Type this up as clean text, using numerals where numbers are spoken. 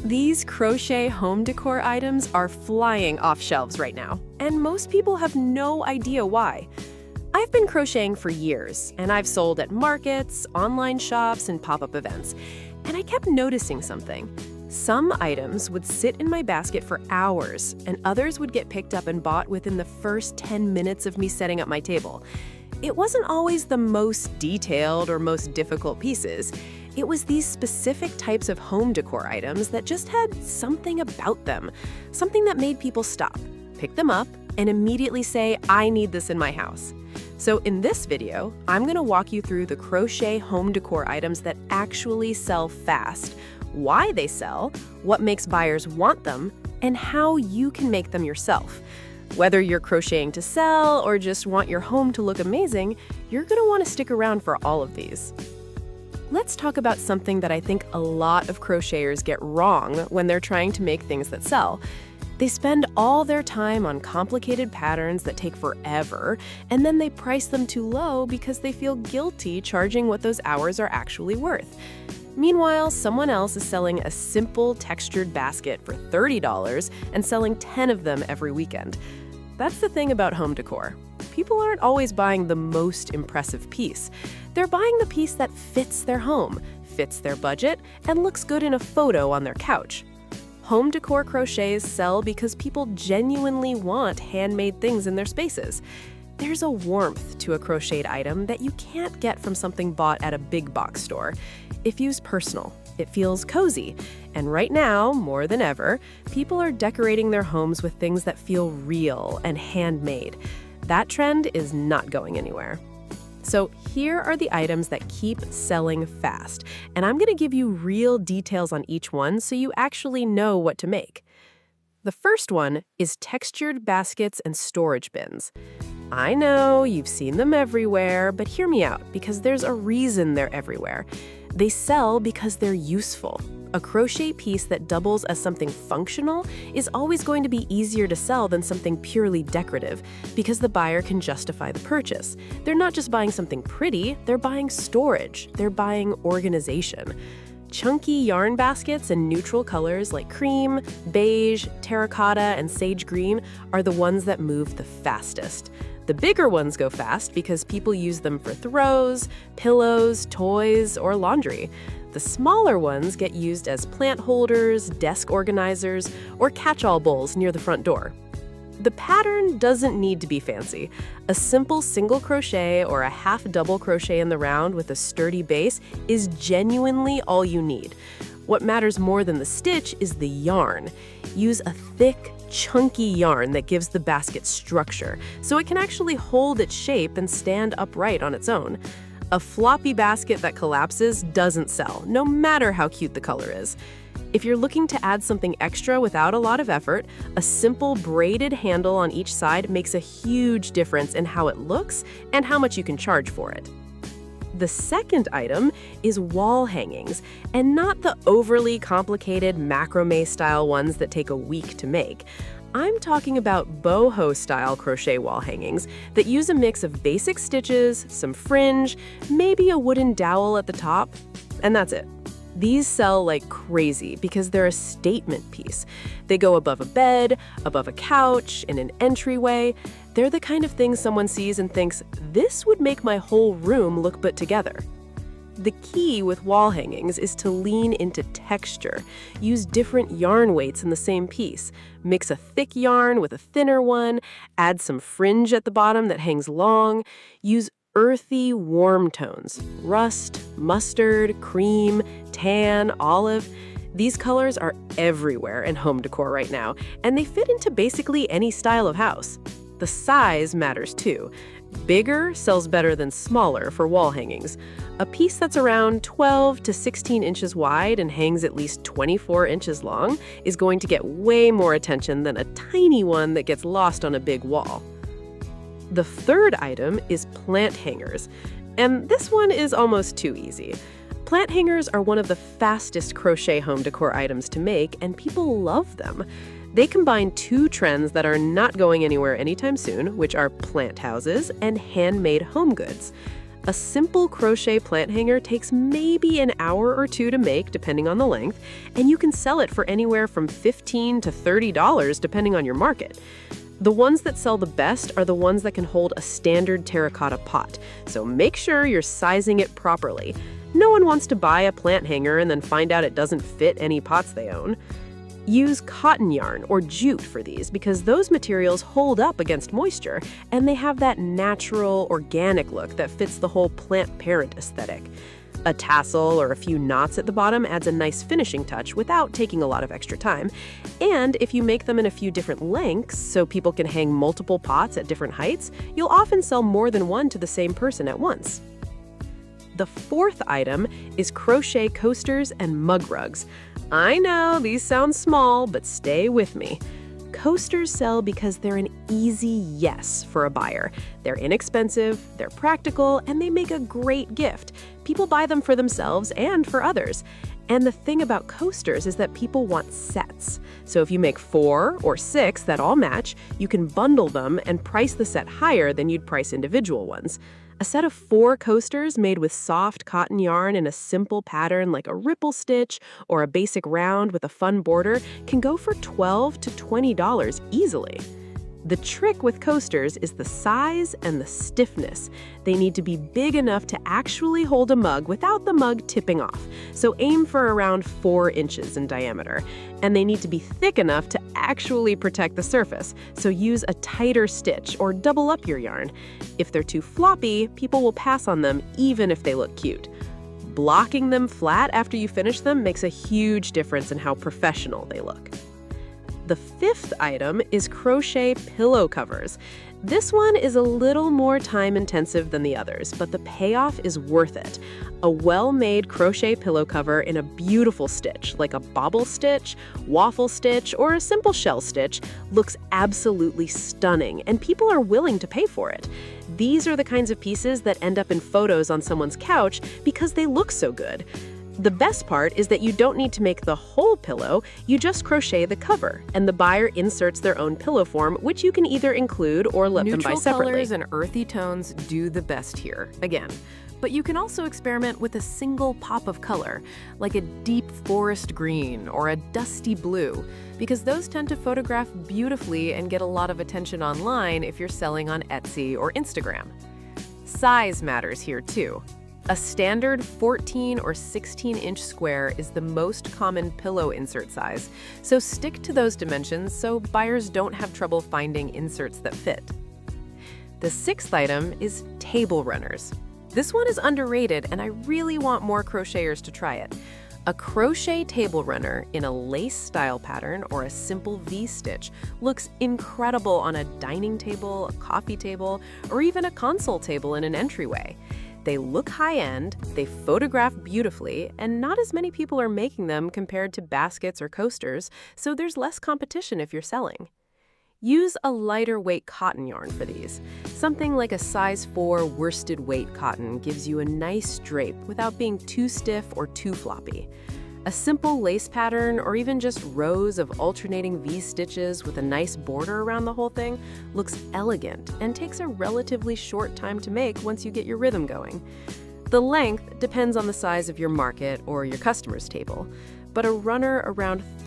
These crochet home decor items are flying off shelves right now, and most people have no idea why. I've been crocheting for years, and I've sold at markets, online shops, and pop-up events, and I kept noticing something. Some items would sit in my basket for hours, and others would get picked up and bought within the first 10 minutes of me setting up my table. It wasn't always the most detailed or most difficult pieces. It was these specific types of home decor items that just had something about them, something that made people stop, pick them up, and immediately say, I need this in my house. So in this video, I'm going to walk you through the crochet home decor items that actually sell fast, why they sell, what makes buyers want them, and how you can make them yourself. Whether you're crocheting to sell or just want your home to look amazing, you're going to want to stick around for all of these. Let's talk about something that I think a lot of crocheters get wrong when they're trying to make things that sell. They spend all their time on complicated patterns that take forever, and then they price them too low because they feel guilty charging what those hours are actually worth. Meanwhile, someone else is selling a simple textured basket for $30 and selling 10 of them every weekend. That's the thing about home decor. People aren't always buying the most impressive piece. They're buying the piece that fits their home, fits their budget, and looks good in a photo on their couch. Home decor crochets sell because people genuinely want handmade things in their spaces. There's a warmth to a crocheted item that you can't get from something bought at a big box store. It feels personal, it feels cozy, and right now, more than ever, people are decorating their homes with things that feel real and handmade. That trend is not going anywhere. So here are the items that keep selling fast, and I'm going to give you real details on each one so you actually know what to make. The first one is textured baskets and storage bins. I know you've seen them everywhere, but hear me out, because there's a reason they're everywhere. They sell because they're useful. A crochet piece that doubles as something functional is always going to be easier to sell than something purely decorative, because the buyer can justify the purchase. They're not just buying something pretty, they're buying storage, they're buying organization. Chunky yarn baskets in neutral colors like cream, beige, terracotta, and sage green are the ones that move the fastest. The bigger ones go fast because people use them for throws, pillows, toys, or laundry. The smaller ones get used as plant holders, desk organizers, or catch-all bowls near the front door. The pattern doesn't need to be fancy. A simple single crochet or a half double crochet in the round with a sturdy base is genuinely all you need. What matters more than the stitch is the yarn. Use a thick, chunky yarn that gives the basket structure, so it can actually hold its shape and stand upright on its own. A floppy basket that collapses doesn't sell, no matter how cute the color is. If you're looking to add something extra without a lot of effort, a simple braided handle on each side makes a huge difference in how it looks and how much you can charge for it. The second item is wall hangings, and not the overly complicated macrame-style ones that take a week to make. I'm talking about boho-style crochet wall hangings that use a mix of basic stitches, some fringe, maybe a wooden dowel at the top, and that's it. These sell like crazy because they're a statement piece. They go above a bed, above a couch, in an entryway. They're the kind of things someone sees and thinks, this would make my whole room look put together. The key with wall hangings is to lean into texture. Use different yarn weights in the same piece. Mix a thick yarn with a thinner one. Add some fringe at the bottom that hangs long. Use earthy, warm tones. Rust, mustard, cream, tan, olive. These colors are everywhere in home decor right now, and they fit into basically any style of house. The size matters too. Bigger sells better than smaller for wall hangings. A piece that's around 12 to 16 inches wide and hangs at least 24 inches long is going to get way more attention than a tiny one that gets lost on a big wall. The third item is plant hangers, and this one is almost too easy. Plant hangers are one of the fastest crochet home decor items to make, and people love them. They combine two trends that are not going anywhere anytime soon, which are plant houses and handmade home goods. A simple crochet plant hanger takes maybe an hour or two to make, depending on the length, and you can sell it for anywhere from $15 to $30, depending on your market. The ones that sell the best are the ones that can hold a standard terracotta pot, so make sure you're sizing it properly. No one wants to buy a plant hanger and then find out it doesn't fit any pots they own. Use cotton yarn or jute for these because those materials hold up against moisture and they have that natural, organic look that fits the whole plant parent aesthetic. A tassel or a few knots at the bottom adds a nice finishing touch without taking a lot of extra time. And if you make them in a few different lengths so people can hang multiple pots at different heights, you'll often sell more than one to the same person at once. The fourth item is crochet coasters and mug rugs. I know these sound small, but stay with me. Coasters sell because they're an easy yes for a buyer. They're inexpensive, they're practical, and they make a great gift. People buy them for themselves and for others. And the thing about coasters is that people want sets. So if you make 4 or 6 that all match, you can bundle them and price the set higher than you'd price individual ones. A set of 4 coasters made with soft cotton yarn in a simple pattern like a ripple stitch or a basic round with a fun border can go for $12 to $20 easily. The trick with coasters is the size and the stiffness. They need to be big enough to actually hold a mug without the mug tipping off, so aim for around 4 inches in diameter. And they need to be thick enough to actually protect the surface, so use a tighter stitch or double up your yarn. If they're too floppy, people will pass on them even if they look cute. Blocking them flat after you finish them makes a huge difference in how professional they look. The fifth item is crochet pillow covers. This one is a little more time-intensive than the others, but the payoff is worth it. A well-made crochet pillow cover in a beautiful stitch, like a bobble stitch, waffle stitch, or a simple shell stitch, looks absolutely stunning, and people are willing to pay for it. These are the kinds of pieces that end up in photos on someone's couch because they look so good. The best part is that you don't need to make the whole pillow, you just crochet the cover, and the buyer inserts their own pillow form, which you can either include or let them buy separately. Neutral colors and earthy tones do the best here, again. But you can also experiment with a single pop of color, like a deep forest green or a dusty blue, because those tend to photograph beautifully and get a lot of attention online if you're selling on Etsy or Instagram. Size matters here too. A standard 14 or 16-inch square is the most common pillow insert size, so stick to those dimensions so buyers don't have trouble finding inserts that fit. The sixth item is table runners. This one is underrated, and I really want more crocheters to try it. A crochet table runner in a lace style pattern or a simple V-stitch looks incredible on a dining table, a coffee table, or even a console table in an entryway. They look high-end, they photograph beautifully, and not as many people are making them compared to baskets or coasters, so there's less competition if you're selling. Use a lighter weight cotton yarn for these. Something like a size 4 worsted weight cotton gives you a nice drape without being too stiff or too floppy. A simple lace pattern or even just rows of alternating V-stitches with a nice border around the whole thing looks elegant and takes a relatively short time to make once you get your rhythm going. The length depends on the size of your market or your customer's table, but a runner around 30